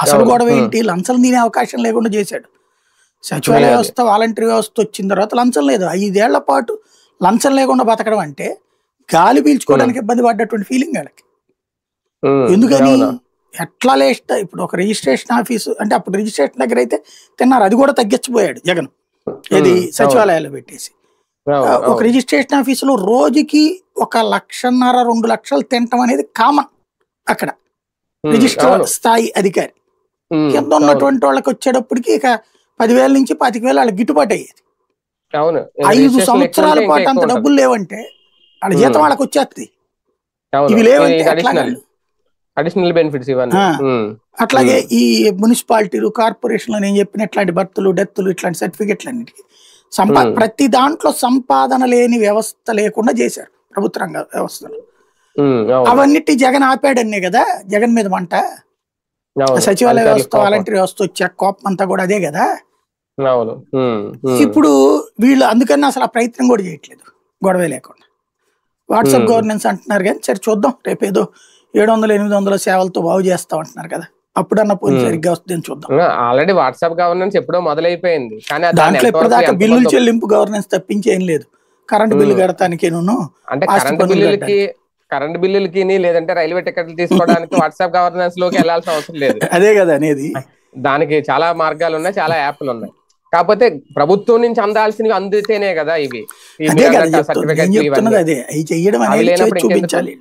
అసలు గొడవ ఏంటి, లంచం తినే అవకాశం లేకుండా చేశాడు. సచివాలయ వ్యవస్థ, వాలంటరీ వ్యవస్థ వచ్చిన తర్వాత లంచం లేదు. 5 ఏళ్ల పాటు లంచం లేకుండా బతకడం అంటే గాలి పీల్చుకోవడానికి ఇబ్బంది పడ్డటువంటి ఫీలింగ్ వాళ్ళకి. ఎందుకని ఎట్లా లేస్తా ఇప్పుడు ఒక రిజిస్ట్రేషన్ ఆఫీసు అంటే అప్పుడు రిజిస్ట్రేషన్ దగ్గర అయితే తిన్నారు, అది కూడా తగ్గించిపోయాడు జగన్. ఇది సచివాలయాలు పెట్టేసి ఒక రిజిస్ట్రేషన్ ఆఫీసులో రోజుకి 1.5-2 లక్షలు తినటం అనేది కామన్ అక్కడ రిజిస్టర్ స్థాయి అధికారి. కింద ఉన్నటువంటి వాళ్ళకి వచ్చేటప్పటికి ఇక 10,000 నుంచి 25,000 వాళ్ళకి గిట్టుబాటు అయ్యేది. 5 సంవత్సరాల పాటు అంత డబ్బులు లేవంటే వాళ్ళ జీతం వాళ్ళకి వచ్చేస్తుంది. ఇవి లేవంటే అడిషనల్ బెనిఫిట్స్ అట్లాగే ఈ మున్సిపాలిటీలు, కార్పొరేషన్లు నేను చెప్పిన ఇట్లాంటి బర్త్లు, డెత్లు, ఇట్లాంటి సర్టిఫికెట్లు అన్నిటికీ ప్రతి దాంట్లో సంపాదన లేని వ్యవస్థ లేకుండా చేశారు ప్రభుత్వ రంగ వ్యవస్థలు. అవన్నిటి జగన్ ఆపాడన్నే కదా జగన్ మీద మంట. సచివాలయ వ్యవస్థ, వాలంటరీ వ్యవస్థ వచ్చే కోపం అంతా కూడా అదే కదా. ఇప్పుడు వీళ్ళు అందుకని అసలు ఆ ప్రయత్నం కూడా చేయట్లేదు గొడవ లేకుండా. వాట్సాప్ గవర్నెన్స్ అంటున్నారు కానీ సరే చూద్దాం, రేపేదో 700-800 సేవలతో బాగు చేస్తాం అంటున్నారు కదా, అప్పుడన్నా పోయి సరిగ్గా వస్తుందని చూద్దాం. ఆల్రెడీ వాట్సాప్ గవర్నెన్స్ ఎప్పుడో మొదలైపోయింది కానీ దాంట్లో ఇప్పటిదాకా బిల్లులు చెల్లింపు గవర్నెన్స్ తప్పించి ఏం లేదు. కరెంట్ బిల్లు కడతానికి అంటే కరెంట్ బిల్లులకి లేదంటే రైల్వే టికెట్లు తీసుకోవడానికి వాట్సాప్ గవర్నెన్స్ లోకి వెళ్లాల్సిన అవసరం లేదు. అదే కదా అనేది. దానికి చాలా మార్గాలు ఉన్నాయి, చాలా యాప్లు ఉన్నాయి. కాకపోతే ప్రభుత్వం నుంచి అందాల్సినవి అందితేనే కదా ఇవి సర్టిఫికెట్. అదే చెయ్యడం అనేది చూపించాలి.